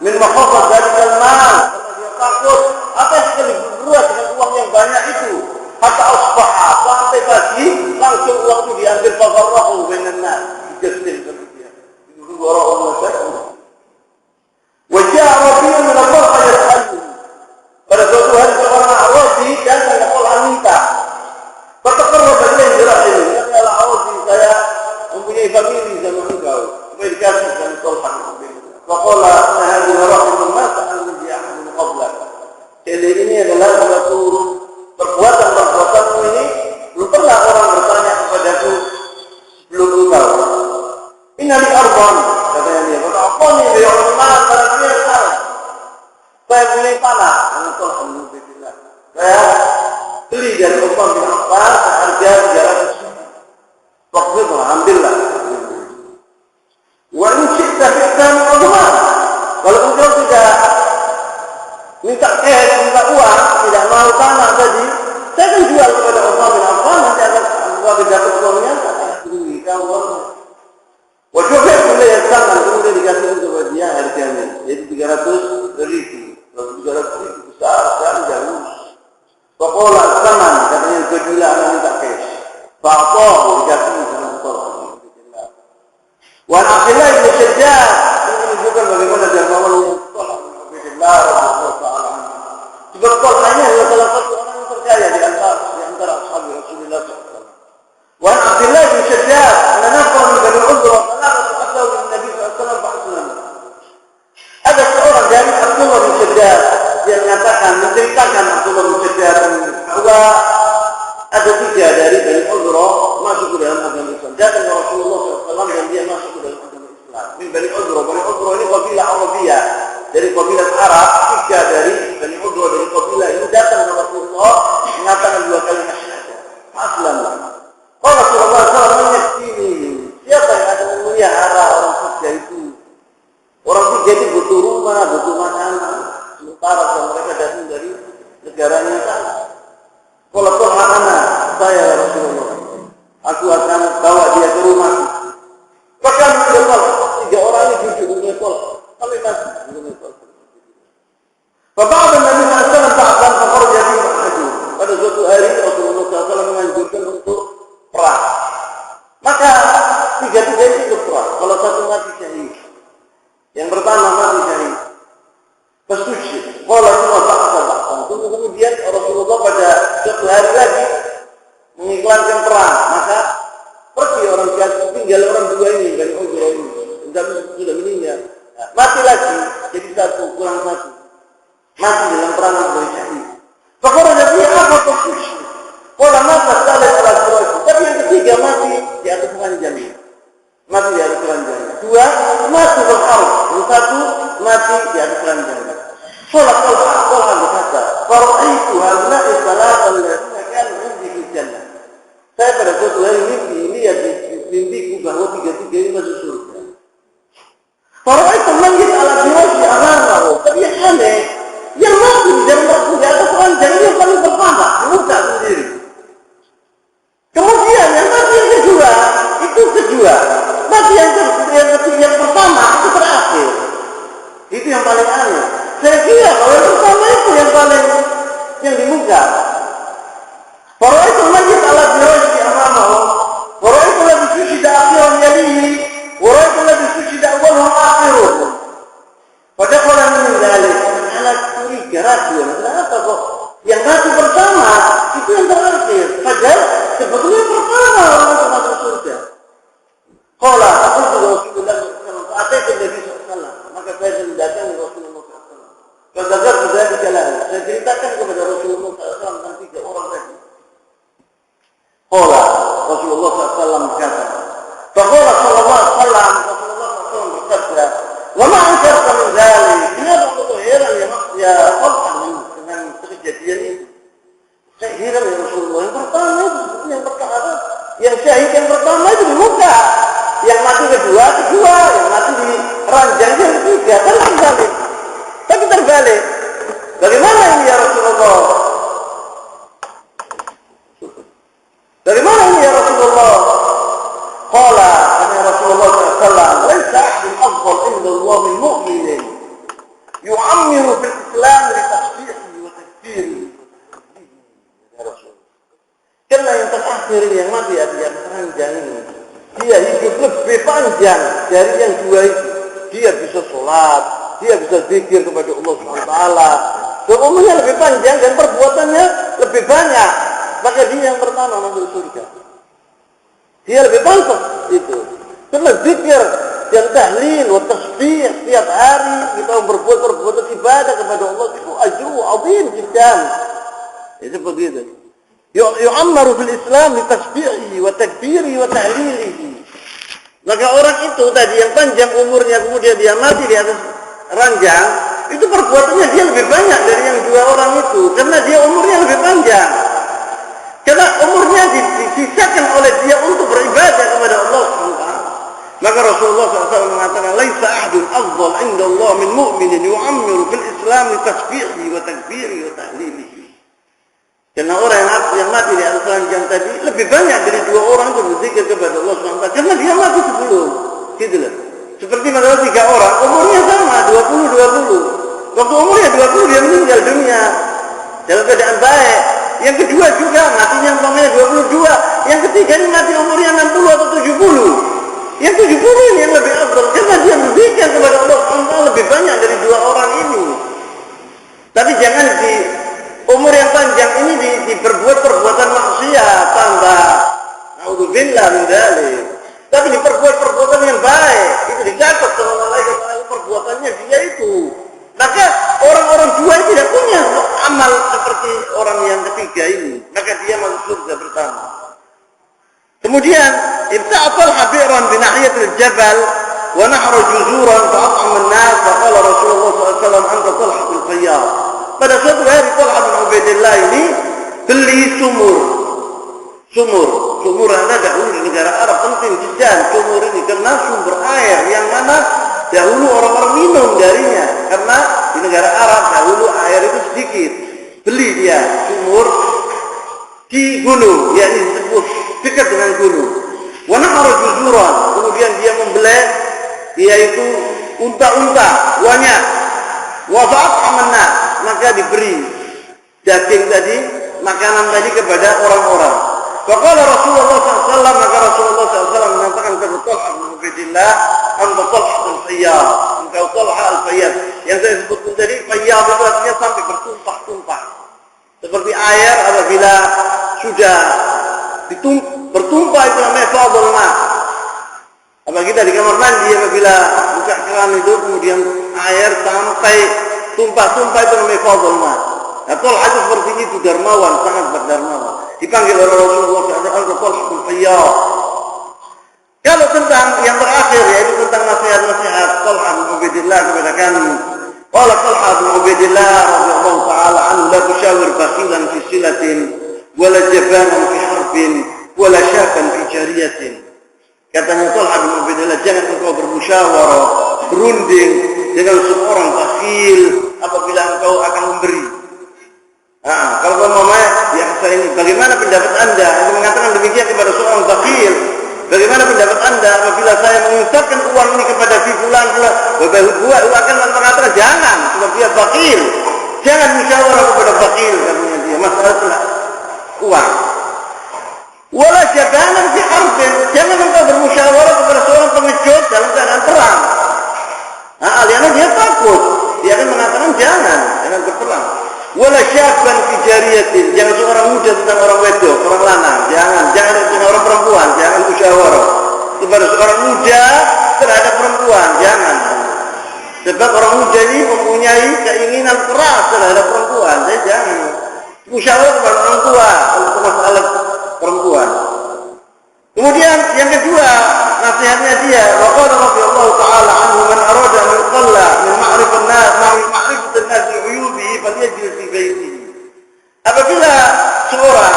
Speaker 1: Min makhafat dzalikal mal, karena dia takut apa yang akan dibuat dengan uang yang banyak itu. Hatta asbaha, sampai pagi langsung waktu diambil fafarrahu bainan nas. Dijastin sama dia. Itu orang masyarakat. Wajah Arabi min Allah yas'alu. Pada suatu hari seorang Arabi datang ke Allah minta. Bertaqarrab ilayhi birahim. Ya Allah Arabi, saya mempunyai famili sama engkau. Supaya dikasih dan tolong. Faqala inna hadhihi rahim ma ta'lamu bi ahad min qablak. Jadi ini adalah suatu perbuatan-perbuatanmu ini belum pernah orang bertanya kepadaku sebelum engkau. Inna li arban, katanya dia. Apa nih dia orang mana pada dia salah. Saya punya tanah, alhamdulillah. Saya beli dari Utsman bin Affan seharga 300 ribu. Waktu itu alhamdulillah. Wa in syi'ta bi'tan Utsman. Kalau engkau tidak minta cash, minta uang, tidak mau tanah tadi, saya akan jual kepada Utsman bin Affan, nanti akan bagi dapat uangnya, saya beli kamu. Wajib boleh yang sangat kemudian dikasih kepada dia harganya, jadi 300 ribu. Kalau 300 ribu besar sekali jauh. Pakola saman katanya kedua anak minta cash. Pakoh dikasih sama Allah. Wan Abdullah bin Syajjad ini menunjukkan bagaimana dermawan yang tolak Alhamdulillah Rasulullah Taala. Sebab tolaknya adalah salah satu orang yang percaya di antara ashabi Rasulullah SAW. Wan Abdullah bin Syajjad menafsir Bani Uzra salatu atau Nabi SAW. Ada seorang dari Abdullah bin Syajjad yang menceritakan Abdullah bin Syajjad bahwa ada 3 dari Bani Uzra masuk ke dalam agama Islam. Datang ke Rasulullah SAW dan dia masuk ke dalam agama Islam. Min Bani Uzra ini kabilah Arabiyah. Dari kabilah Arab, 3 dari Bani Uzra dari kabilah ini datang ke Rasulullah mengatakan 2 kalimat syahadat. Aslam. Kalau Rasulullah SAW menyesini, siapa yang akan memelihara orang 3 itu? Orang 3 itu butuh rumah, butuh makanan. Sementara mereka datang dari negaranya sana. Kalau Tuhan anak saya Rasulullah, aku akan bawa dia ke rumah. Bahkan kalau 3 orang ini duduk dunia tolak, sampai mati dunia tolak. Bapak dan Nabi SAW takkan fakor jadi maju. Pada suatu hari Rasulullah SAW menganjurkan untuk perang. Maka 3 ini ikut perang. Kalau satu mati syahid, yang pertama mati syahid. Kesuci. Kalau semua tak. Kemudian Rasulullah pada suatu hari lagi mengiklankan perang. Maka pergi orang jatuh, tinggal orang 2 ini Bani Uzra ini. Sudah meninggal. Mati lagi, jadi 1 kurang 1. Mati dalam perang sebagai syahid. Fakor Nabi apa kesuci? Kalau mata salah salah berarti. Tapi yang ketiga mati di atas ranjang. Mati di atas ranjang. 2 mati berharap. Yang 1 mati di atas ranjang. Sholat berkata, "Faraitu haula'i salatan alladziina kanu 'indi fil jannah." Saya pada suatu hari lihat di mimpiku bahwa 3 ini masuk surga. Faraitu mayyit 'ala firashi amamahu. Tapi yang aneh, yang mati di atas ranjang ini yang paling pertama, muka sendiri. Kemudian yang mati yang kedua, itu kedua. Mati yang pertama itu terakhir. Itu yang paling aneh. Saya kira kalau yang pertama itu yang di muka. Para itu majid ala birashi amamahu. Para itu lebih suci akhiran yalihi. Para itu lebih suci awalhum akhiruhum. Pada orang meninggal, anak curiga ragu. Kenapa kok? Yang mati pertama itu yang terakhir. Padahal sebetulnya yang pertama orang itu masuk surga. Qala aku juga Rasulullah SAW. Ataitu Nabi SAW. Maka saya mendatangi Rasulullah. Katakan sudah dikalahin. Saya ceritakan kepada Rasulullah SAW tentang 3 orang tadi. Qala Rasulullah SAW berkata. Faqala sallallahu alaihi wasallam Rasulullah SAW berkata, "Wa ma ankarta min dzalik?" Kenapa engkau heran ya Qur'an dengan kejadian itu? Saya heran ya Rasulullah. Yang pertama itu yang perkara, yang syahid yang pertama itu di muka. Yang mati kedua, yang mati di ranjang yang ketiga, terbalik. Tapi terbalik. Bagaimana ini ya Rasulullah? Bagaimana ini ya Rasulullah? Qala anna Rasulullah sallallahu alaihi wasallam, "Laisa ahadun afdal inda Allah min mu'minin yu'ammiru fil Islam li tasbihi wa takbiri." Ya Rasul. Karena yang terakhir lebih panjang dari yang dua itu. Dia bisa sholat, dia bisa zikir kepada Allah SWT. Umurnya lebih panjang dan perbuatannya lebih banyak. Maka dia yang pertama masuk surga. Dia lebih pantas itu. Karena zikir dan tahlil, wa tasbih setiap hari kita berbuat perbuatan ibadah kepada Allah itu ajru azim jiddan. Ya seperti itu. Yu'ammaru fil Islam li tasbihi wa takbiri wa tahlilihi. Maka orang itu tadi yang panjang umurnya kemudian dia mati di atas ranjang, itu perbuatannya dia lebih banyak dari yang dua orang itu karena dia umurnya lebih panjang. Karena umurnya disisakan oleh dia untuk beribadah kepada Allah SWT. Maka Rasulullah SAW mengatakan, "Laisa ahadun afdal 'inda Allah min mu'minin yu'ammiru fil Islam li tasbihi wa takbiri wa tahlilihi." Karena orang yang mati di atas ranjang tadi lebih banyak dari dua orang itu berzikir kepada Allah SWT karena dia mati sebelum. Gitu loh. Seperti masalah 3 orang, umurnya sama 20. Waktu umurnya 20 dia meninggal dunia dalam keadaan baik. Yang kedua juga matinya umpamanya 22. Yang ketiga ini mati umurnya 60 atau 70. Yang 70 ini yang lebih afdal karena dia berzikir kepada Allah SWT lebih banyak dari dua orang ini. Tapi jangan di umur yang panjang ini diperbuat perbuatan maksiat tambah. Naudzubillah min dzalik. Tapi diperbuat perbuatan yang baik, itu dicatat sama malaikat perbuatannya dia itu. Maka orang-orang dua ini tidak punya amal seperti orang yang ketiga ini. Maka dia masuk surga pertama. Kemudian ibta'atal habiran bi nahiyatil jabal wa nahra juzuran fa'at'ama an-nas wa qala Rasulullah SAW anta Talhatul Khayyar. Pada suatu hari Talha bin Ubaidillah ini beli sumur ada dahulu di negara Arab penting jajan sumur ini karena sumber air yang mana dahulu orang-orang minum darinya karena di negara Arab dahulu air itu sedikit. Beli dia sumur di gunung, yakni disebut dekat dengan gunung. Wa nahara juzuran, kemudian dia membeli yaitu unta-unta banyak. Wa fa'at'ama an-nas, maka diberi daging tadi, makanan tadi kepada orang-orang. Faqala Rasulullah SAW, maka Rasulullah SAW mengatakan kepada Talha bin Ubaidillah, anta Talhatul Khayyar, engkau Talha al-Fayyad. Yang saya sebutkan tadi, Fayyad itu artinya sampai bertumpah-tumpah. Seperti air apabila sudah bertumpah itu namanya fadhul ma. Apabila kita di kamar mandi apabila buka keran itu kemudian air sampai tumpah-tumpah itu namanya fadhul ma. Nah, Talha itu seperti itu dermawan, sangat berdermawan. Dipanggil oleh Rasulullah SAW Talhatul Khayyar. Kalau tentang yang terakhir yaitu tentang nasihat-nasihat Talha bin Ubaidillah kepada kami. Qala Talha bin Ubaidillah radhiyallahu ta'ala anhu la tushawir bakhilan fi silatin wala jabanan fi harbin wala syakan fi jariyatin. Katanya Talha bin Ubaidillah, jangan engkau bermusyawarah, berunding dengan seorang bakhil apabila engkau akan memberi. Kalau umpamanya ya saya ini, bagaimana pendapat Anda? Anda mengatakan demikian kepada seorang bakhil. Bagaimana pendapat Anda apabila saya menginfakkan uang ini kepada si fulan fulan? Bapak akan mengatakan jangan, sebab dia bakhil. Jangan musyawarah kepada bakhil, katanya dia. Masalah uang. Wala jabanan fi harbin, jangan engkau bermusyawarah kepada seorang pengecut dalam keadaan perang. Aliannya dia takut, dia akan mengatakan jangan berperang. Wala syabban fi jariyatin, jangan seorang muda tentang orang wedok, orang lanang, jangan tentang orang perempuan, jangan musyawarah kepada seorang muda terhadap perempuan, jangan. Sebab orang muda ini mempunyai keinginan keras terhadap perempuan, jadi jangan musyawarah kepada orang tua untuk masalah perempuan. Kemudian yang kedua nasihatnya dia, waqala radhiyallahu ta'ala anhu man arada an yuqalla min ma'rifatan nas bi uyubihi falyajlis fi baitihi. Apabila seorang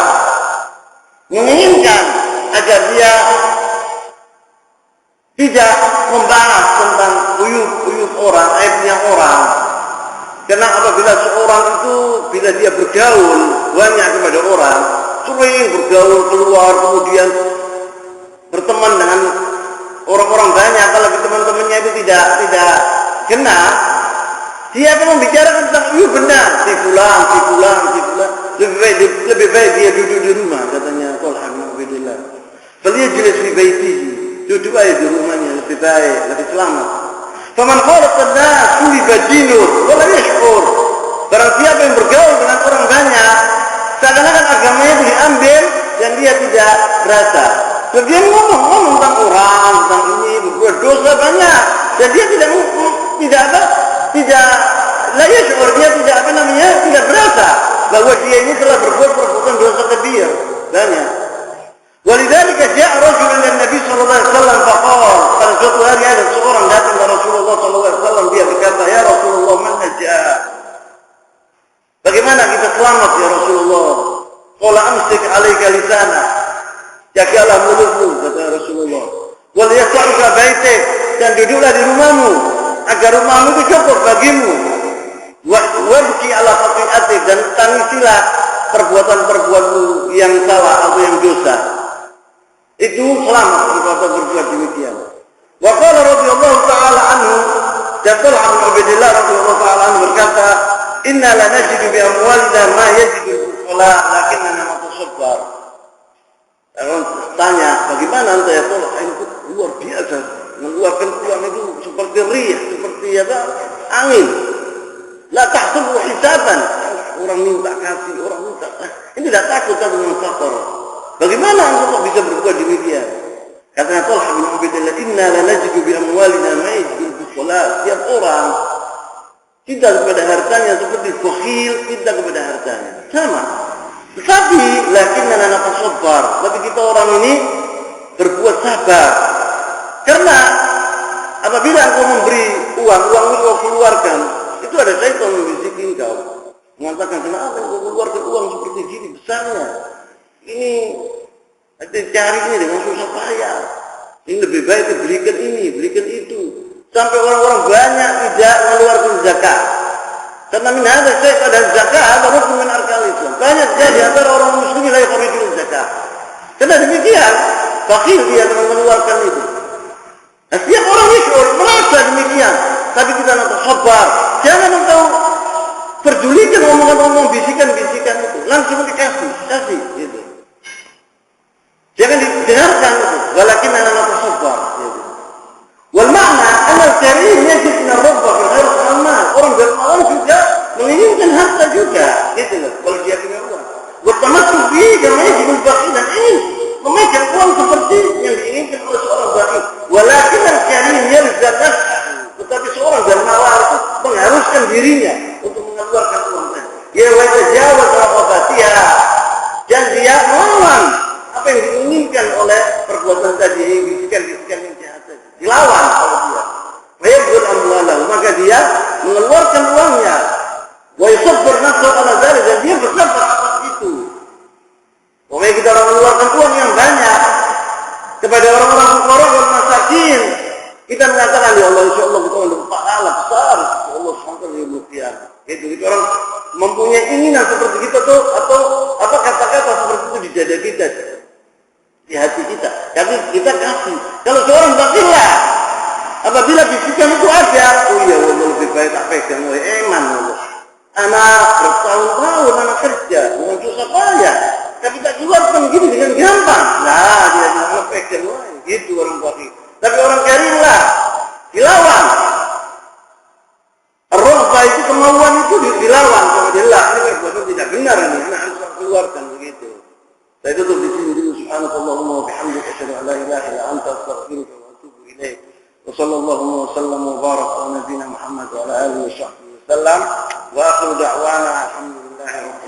Speaker 1: menginginkan agar dia tidak membahas tentang uyub orang, aibnya orang, karena apabila seorang itu bila dia bergaul banyak kepada orang, sering bergaul keluar kemudian berteman dengan orang-orang banyak, kalau teman-temannya itu tidak kena, dia akan membicarakan tentang benar si fulan. Lebih baik dia duduk di rumah, katanya Talha bin Ubaidillah. Beliau jelas di baitihi, duduk aja di rumahnya, lebih baik, lebih selamat. Faman khalaqan nas suliba dinur wala yash'ur. Barang siapa yang bergaul dengan orang banyak, seakan-akan agamanya itu diambil dan dia tidak berasa. Dan dia ngomong tentang orang, tentang ini, berbuat dosa banyak, dan dia tidak la yash'ur, dia tidak berasa bahwa dia ini telah berbuat perbuatan dosa kabir banyak. Walidzalika ja'a rajulun ila Nabi sallallahu alaihi wasallam faqala, pada suatu hari ada seorang datang kepada Rasulullah sallallahu alaihi wasallam, dia berkata, "Ya Rasulullah, man najaa?" Bagaimana kita selamat ya Rasulullah? Qala amsik 'alaika lisana. Jagalah mulutmu, kata Rasulullah. Wal yas'uka baitik, dan duduklah di rumahmu agar rumahmu itu cukup bagimu. Wabki ala khati'atik, dan tangisilah perbuatan-perbuatanmu yang salah atau yang dosa. Itu selamat kalau berbuat demikian. Wa qala radhiyallahu ta'ala anhu, dan Talha bin Ubaidillah radhiyallahu ta'ala anhu berkata, "Inna la najidu bi amwalina ma yajidu al-fuqara, lakinnana natasabbar." Orang tanya, bagaimana anda ya Talha? Itu luar biasa, mengeluarkan uang itu seperti rih, seperti angin. La tahsubu hisaban. Orang minta kasih, orang minta. Ini tidak takut dengan fakir. Bagaimana engkau bisa berbuat demikian? Kata Talha bin Ubaidillah, "Inna la najidu bi amwalina ma yajidu al-fuqara." Setiap orang cinta kepada hartanya seperti bakhil cinta kepada hartanya. Sama. Tetapi lakinnana natasabbar. Tapi kita orang ini berbuat sabar. Karena apabila engkau memberi uang itu kau keluarkan, itu ada syaitan membisikin kau, mengatakan, "Kenapa engkau keluarkan uang seperti gini besarnya? Ini cari ini dengan susah payah. Ini lebih baik diberikan ini, berikan itu." Sampai orang-orang banyak tidak mengeluarkan zakat. Karena min hadza syai' ada zakat, ada rukun min arkanil Islam. Banyak di antara orang muslim la yukhrijun zakat. Karena demikian, bakhil dia dengan mengeluarkan itu. Setiap orang yashur merasa demikian, tapi kita nak sabar. Jangan engkau perdulikan omongan-omongan bisikan-bisikan itu. Langsung kasih gitu. Jangan didengarkan itu. Walakin ana sabar gitu. Wal makna anal karim yajid min ar-rabb fi ghairi al-mal. Orang dermawan juga menginginkan harta juga, gitu loh. Kalau dia punya uang. Wa tamassu bi kama yajib al-bakhil, dan ingin memegang uang seperti yang diinginkan oleh seorang bakhil. Walakin al-karim yalzam nafsahu. Tetapi seorang dermawan itu mengharuskan dirinya untuk mengeluarkan uang tadi. Ya wa tajawaz raqabatiha. Dan dia melawan apa yang diinginkan oleh perbuatan tadi, yang bisikan-bisikan yang jahat tadi. Dilawan oleh dia. Wayabul amwalahu, maka dia mengeluarkan uangnya. Wa yusabbar nafsahu ala dzalik, dan dia bersabar atas itu. Pokoknya kita orang mengeluarkan uang yang banyak kepada orang-orang fuqara dan masakin. Kita mengatakan, ya Allah, insyaallah kita mendapat pahala besar. Ya Allah, sampai di yaumul qiyamah. Itu orang mempunyai keinginan seperti kita tuh, atau apa kata-kata seperti itu di dada kita, di hati kita. Tapi kita kasih. Kalau seorang bakhillah, apabila bisikan itu ada, oh ya Allah, lebih baik tak pegang, eman Allah. Anak bertahun-tahun anak kerja dengan susah payah, tapi tak keluarkan gini dengan gampang. Nah, dia bilang pegang, gitu orang bakhil. Tapi orang karim lah, dilawan. Ar-raghbah itu kemauan itu dilawan sama dia lah. Ini perbuatan tidak benar ini, anak harus keluarkan begitu. Saya tutup di sini dulu. Subhanallahumma wa bihamdika asyhadu an la ilaha illa anta astaghfiruka wa atubu ilaik. Wa sallallahu wa sallam wa baraka ala nabiyyina Muhammad wa ala alihi wa sahbihi wasallam. Wa akhiru da'wana alhamdulillahi rabbil alamin.